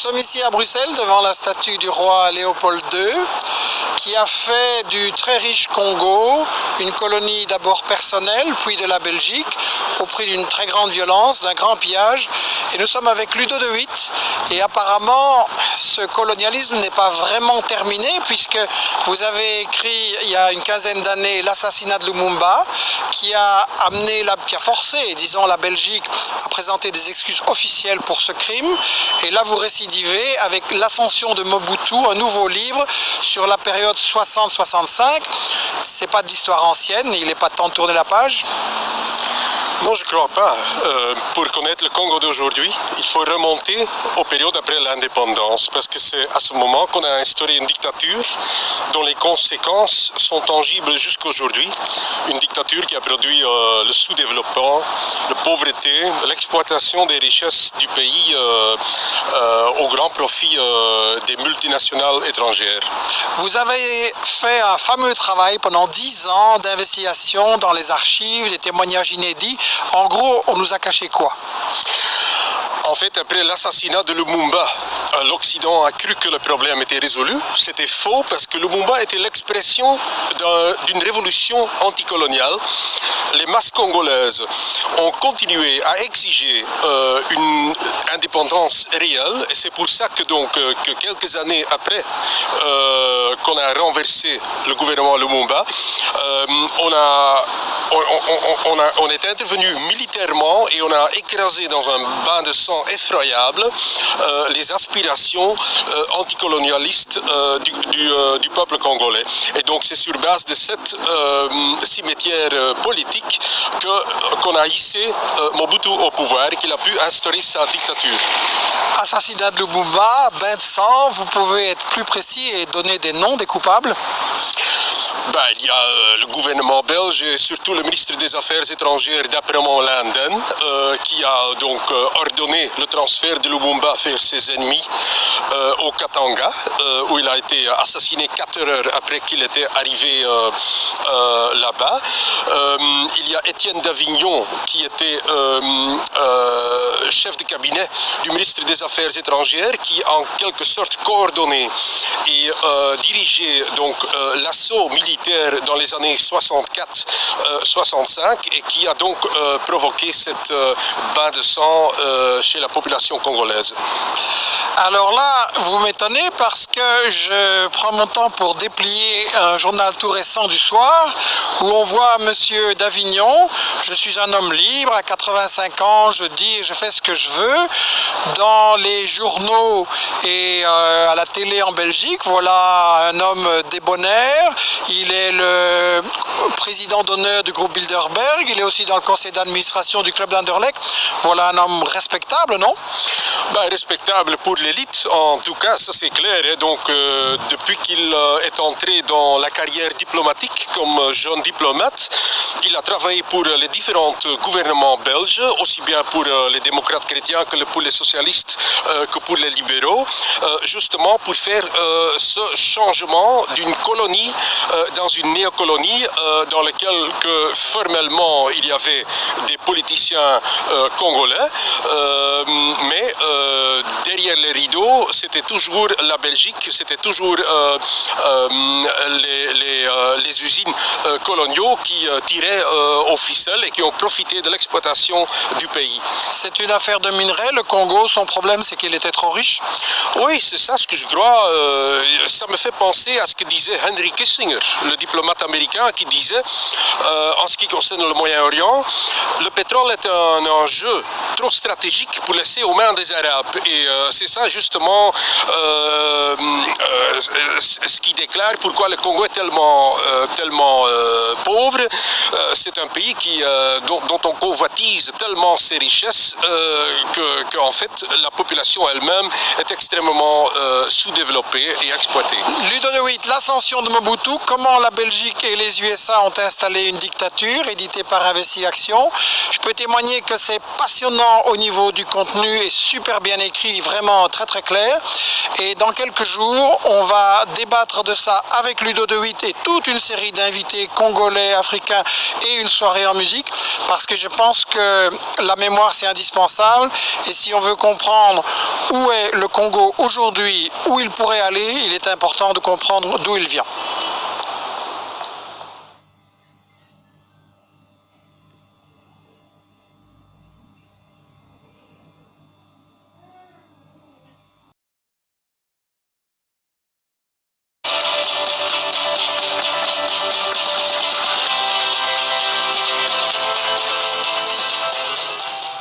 sommes ici à Bruxelles devant la statue du roi Léopold II qui a fait du très riche Congo une colonie d'abord personnelle puis de la Belgique au prix d'une très grande violence, d'un grand pillage. Et nous sommes avec Ludo de Witt et apparemment ce colonialisme n'est pas vraiment terminé puisque vous avez écrit il y a une quinzaine d'années l'assassinat de Lumumba qui a forcé, disons, la Belgique à présenter des excuses officielles pour ce crime. Et là vous récidivez avec l'ascension de Mobutu, un nouveau livre sur la période 60-65. C'est pas de l'histoire ancienne, il n'est pas temps de tourner la page. Non, je ne crois pas. Pour connaître le Congo d'aujourd'hui, il faut remonter aux périodes après l'indépendance, parce que c'est à ce moment qu'on a instauré une dictature dont les conséquences sont tangibles jusqu'à aujourd'hui. Une dictature qui a produit le sous-développement, la pauvreté, l'exploitation des richesses du pays au grand profit des multinationales étrangères. Vous avez fait un fameux travail pendant 10 ans d'investigation dans les archives, des témoignages inédits. En gros, on nous a caché quoi? En fait, après l'assassinat de Lumumba, l'Occident a cru que le problème était résolu. C'était faux parce que Lumumba était l'expression d'une révolution anticoloniale. Les masses congolaises ont continué à exiger une indépendance réelle et c'est pour ça que, que quelques années après qu'on a renversé le gouvernement Lumumba, on est intervenu militairement et on a écrasé dans un bain de sang effroyable les aspirations anticolonialistes du peuple congolais. Et donc c'est sur base de cette cimetière politique qu'on a hissé Mobutu au pouvoir et qu'il a pu instaurer sa dictature. Assassinat de Lumumba, bain de sang, vous pouvez être plus précis et donner des noms des coupables? Il y a le gouvernement belge et surtout le ministre des Affaires étrangères d'Apremont Landen qui a donc ordonné le transfert de Lumumba vers ses ennemis au Katanga où il a été assassiné 4 heures après qu'il était arrivé là-bas. Il y a Étienne d'Avignon qui était chef de cabinet du ministre des Affaires étrangères qui en quelque sorte coordonné et dirigé donc l'assaut militaire dans les années 64-65 et qui a donc provoqué cette bain de sang chez la population congolaise. Alors là, vous m'étonnez parce que je prends mon temps pour déplier un journal tout récent du soir où on voit monsieur d'Avignon, je suis un homme libre, à 85 ans, je dis et je fais ce que je veux. Dans les journaux et à la télé en Belgique, voilà un homme débonnaire, il est le président d'honneur du groupe Bilderberg, il est aussi dans le conseil d'administration du club d'Anderlecht. Voilà un homme respectable, non? Respectable pour l'élite, en tout cas, ça c'est clair. Et donc, depuis qu'il est entré dans la carrière diplomatique comme jeune diplomate, il a travaillé pour les différents gouvernements belges, aussi bien pour les démocrates chrétiens que pour les socialistes, que pour les libéraux, justement pour faire ce changement d'une colonie dans une néocolonie dans laquelle formellement il y avait des politiciens congolais, mais derrière les rideaux, c'était toujours la Belgique, c'était toujours les usines coloniaux qui tiraient aux ficelles et qui ont profité de l'exploitation du pays. C'est une affaire de minerais, le Congo, son problème c'est qu'il était trop riche? Oui, c'est ça ce que je crois. Ça me fait penser à ce que disait Henry Kissinger, le diplomate américain, qui disait, en ce qui concerne le Moyen-Orient, le pétrole est un enjeu trop stratégique pour laisser aux mains des Arabes. Et c'est ça justement ce qui déclare pourquoi le Congo est tellement pauvre. C'est un pays dont on convoitise tellement ses richesses qu'en fait la population elle-même est extrêmement sous-développée et exploitée. Ludo de Witt, l'ascension de Mobutu, comment la Belgique et les USA ont installé une dictature éditée par Investigation. Je peux témoigner que c'est passionnant au niveau du contenu et super bien écrit, vraiment très très clair. Et dans quelques jours, on va débattre de ça avec Ludo de Witt et toute une une série d'invités congolais, africains et une soirée en musique, parce que je pense que la mémoire c'est indispensable, et si on veut comprendre où est le Congo aujourd'hui, où il pourrait aller, il est important de comprendre d'où il vient.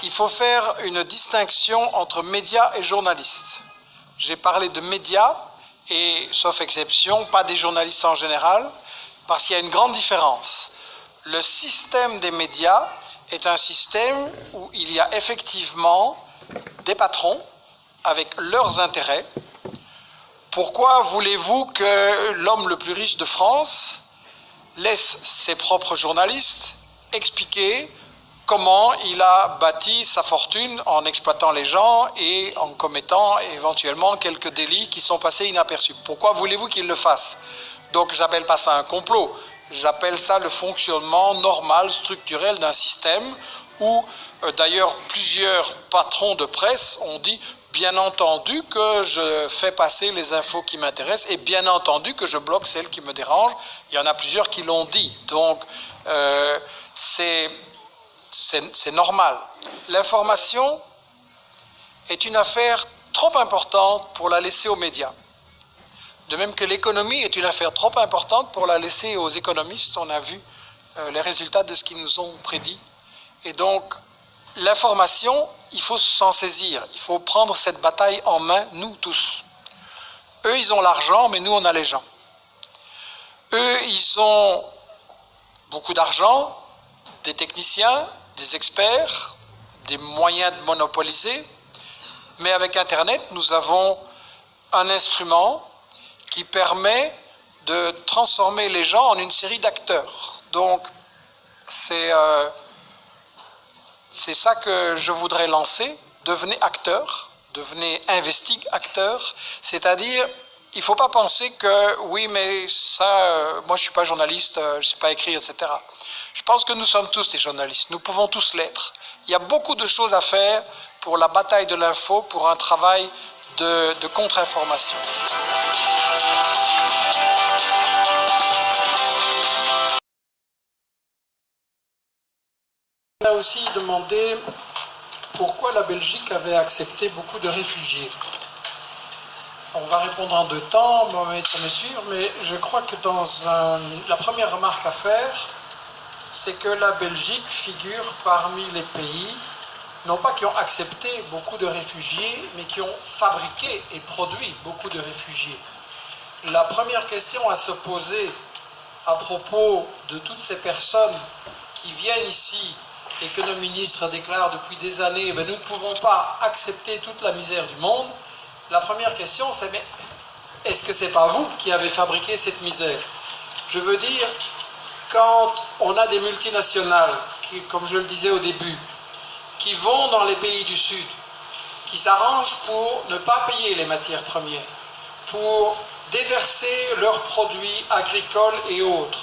Il faut faire une distinction entre médias et journalistes. J'ai parlé de médias, et sauf exception, pas des journalistes en général, parce qu'il y a une grande différence. Le système des médias est un système où il y a effectivement des patrons avec leurs intérêts. Pourquoi voulez-vous que l'homme le plus riche de France laisse ses propres journalistes expliquer comment il a bâti sa fortune en exploitant les gens et en commettant éventuellement quelques délits qui sont passés inaperçus? Pourquoi voulez-vous qu'il le fasse? Donc j'appelle pas ça un complot, j'appelle ça le fonctionnement normal, structurel d'un système où d'ailleurs plusieurs patrons de presse ont dit bien entendu que je fais passer les infos qui m'intéressent et bien entendu que je bloque celles qui me dérangent. Il y en a plusieurs qui l'ont dit, donc c'est normal. L'information est une affaire trop importante pour la laisser aux médias. De même que l'économie est une affaire trop importante pour la laisser aux économistes. On a vu les résultats de ce qu'ils nous ont prédit. Et donc, l'information, il faut s'en saisir. Il faut prendre cette bataille en main, nous tous. Eux, ils ont l'argent, mais nous, on a les gens. Eux, ils ont beaucoup d'argent, des techniciens, des experts, des moyens de monopoliser, mais avec Internet, nous avons un instrument qui permet de transformer les gens en une série d'acteurs. Donc, c'est ça que je voudrais lancer. Devenez acteur, devenez acteur, c'est-à-dire, il ne faut pas penser que, oui, mais ça, moi je ne suis pas journaliste, je ne sais pas écrire, etc. Je pense que nous sommes tous des journalistes, nous pouvons tous l'être. Il y a beaucoup de choses à faire pour la bataille de l'info, pour un travail de contre-information. On a aussi demandé pourquoi la Belgique avait accepté beaucoup de réfugiés. On va répondre en deux temps, Mohamed ça me suivre, mais je crois que la première remarque à faire, c'est que la Belgique figure parmi les pays, non pas qui ont accepté beaucoup de réfugiés, mais qui ont fabriqué et produit beaucoup de réfugiés. La première question à se poser à propos de toutes ces personnes qui viennent ici et que nos ministres déclarent depuis des années, nous ne pouvons pas accepter toute la misère du monde, la première question c'est, mais est-ce que ce n'est pas vous qui avez fabriqué cette misère? Je veux dire, quand on a des multinationales, qui, comme je le disais au début, qui vont dans les pays du Sud, qui s'arrangent pour ne pas payer les matières premières, pour déverser leurs produits agricoles et autres,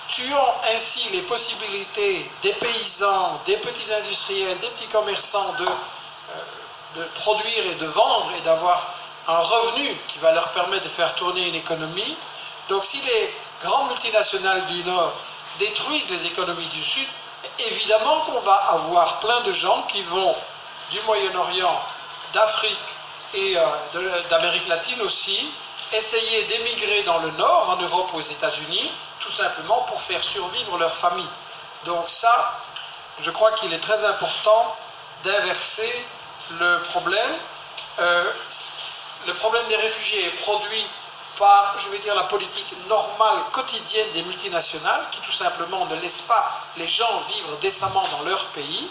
tuant ainsi les possibilités des paysans, des petits industriels, des petits commerçants de produire et de vendre et d'avoir un revenu qui va leur permettre de faire tourner une économie. Donc si les grandes multinationales du Nord détruisent les économies du Sud, évidemment qu'on va avoir plein de gens qui vont du Moyen-Orient, d'Afrique et d'Amérique latine aussi, essayer d'émigrer dans le Nord, en Europe ou aux États-Unis, tout simplement pour faire survivre leur famille. Donc ça, je crois qu'il est très important d'inverser le problème. Le problème des réfugiés est produit par, je vais dire, la politique normale, quotidienne des multinationales, qui tout simplement ne laissent pas les gens vivre décemment dans leur pays.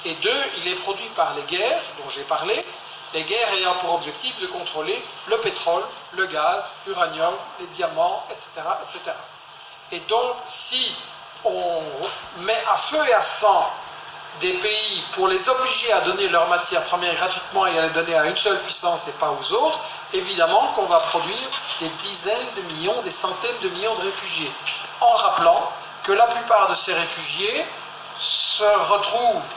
Et deux, il est produit par les guerres, dont j'ai parlé, les guerres ayant pour objectif de contrôler le pétrole, le gaz, l'uranium, les diamants, etc., etc. Et donc, si on met à feu et à sang des pays pour les obliger à donner leurs matières premières gratuitement et à les donner à une seule puissance et pas aux autres, évidemment qu'on va produire des dizaines de millions, des centaines de millions de réfugiés. en rappelant que la plupart de ces réfugiés se retrouvent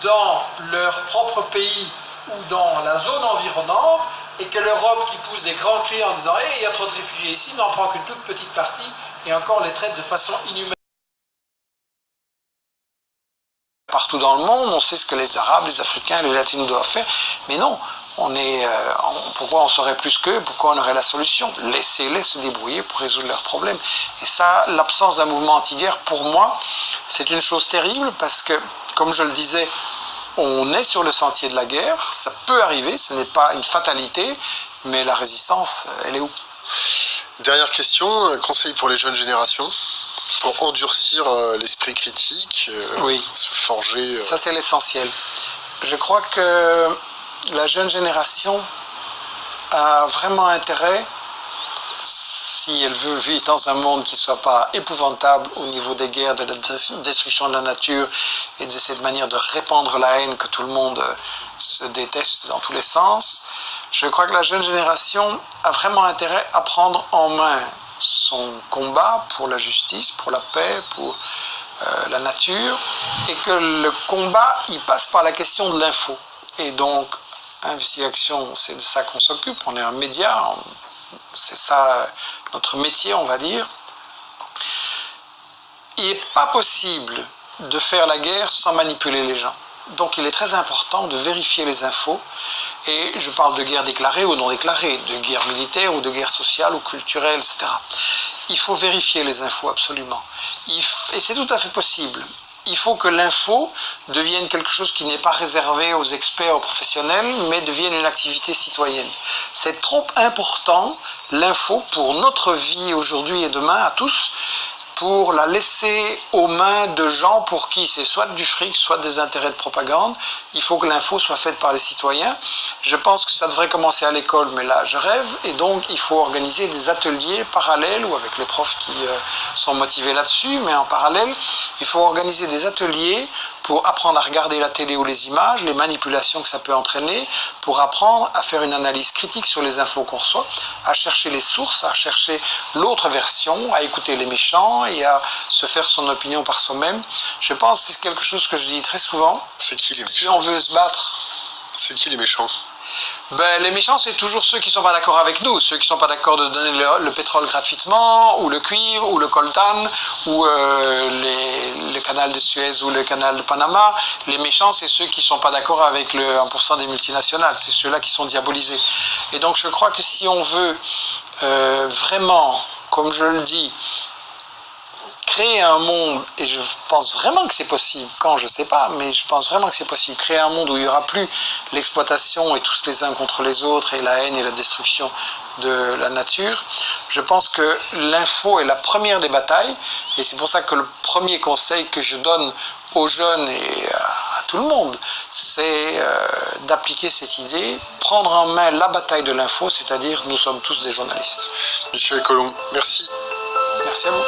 dans leur propre pays ou dans la zone environnante, et que l'Europe qui pousse des grands cris en disant hey, il y a trop de réfugiés ici, n'en prend qu'une toute petite partie et encore les traite de façon inhumaine. Partout dans le monde, on sait ce que les Arabes, les Africains, les Latinos doivent faire, mais non, pourquoi on saurait plus qu'eux, pourquoi on aurait la solution? Laissez-les se débrouiller pour résoudre leurs problèmes. Et ça, l'absence d'un mouvement anti-guerre, pour moi, c'est une chose terrible parce que, comme je le disais, on est sur le sentier de la guerre, ça peut arriver, ce n'est pas une fatalité, mais la résistance, elle est où? Dernière question, un conseil pour les jeunes générations pour endurcir l'esprit critique, oui. Se forger... Ça, c'est l'essentiel. Je crois que la jeune génération a vraiment intérêt, si elle veut vivre dans un monde qui ne soit pas épouvantable au niveau des guerres, de la destruction de la nature et de cette manière de répandre la haine que tout le monde se déteste dans tous les sens, je crois que la jeune génération a vraiment intérêt à prendre en main son combat pour la justice, pour la paix, pour la nature, et que le combat, il passe par la question de l'info. Et donc, Investigation, c'est de ça qu'on s'occupe, on est un média, c'est ça notre métier, on va dire. Il n'est pas possible de faire la guerre sans manipuler les gens. Donc il est très important de vérifier les infos, et je parle de guerre déclarée ou non déclarée, de guerre militaire ou de guerre sociale ou culturelle, etc. Il faut vérifier les infos absolument. Et c'est tout à fait possible. Il faut que l'info devienne quelque chose qui n'est pas réservé aux experts, aux professionnels, mais devienne une activité citoyenne. C'est trop important, l'info, pour notre vie aujourd'hui et demain à tous, pour la laisser aux mains de gens pour qui c'est soit du fric, soit des intérêts de propagande. Il faut que l'info soit faite par les citoyens. Je pense que ça devrait commencer à l'école, mais là je rêve, et donc il faut organiser des ateliers parallèles, ou avec les profs qui sont motivés là-dessus, mais en parallèle, il faut organiser des ateliers pour apprendre à regarder la télé ou les images, les manipulations que ça peut entraîner, pour apprendre à faire une analyse critique sur les infos qu'on reçoit, à chercher les sources, à chercher l'autre version, à écouter les méchants et à se faire son opinion par soi-même. Je pense que c'est quelque chose que je dis très souvent. C'est qui les méchants? Si on veut se battre... C'est qui les méchants? Ben, les méchants, c'est toujours ceux qui ne sont pas d'accord avec nous, ceux qui ne sont pas d'accord de donner le pétrole gratuitement, ou le cuivre, ou le coltan, ou le canal de Suez, ou le canal de Panama. Les méchants, c'est ceux qui ne sont pas d'accord avec le 1% des multinationales, c'est ceux-là qui sont diabolisés. Et donc je crois que si on veut vraiment, comme je le dis, créer un monde, et je pense vraiment que c'est possible, quand je ne sais pas, mais je pense vraiment que c'est possible, créer un monde où il n'y aura plus l'exploitation et tous les uns contre les autres et la haine et la destruction de la nature, je pense que l'info est la première des batailles, et c'est pour ça que le premier conseil que je donne aux jeunes et à tout le monde, c'est d'appliquer cette idée, prendre en main la bataille de l'info, c'est-à-dire nous sommes tous des journalistes. Michel Colomb, merci. Merci à vous.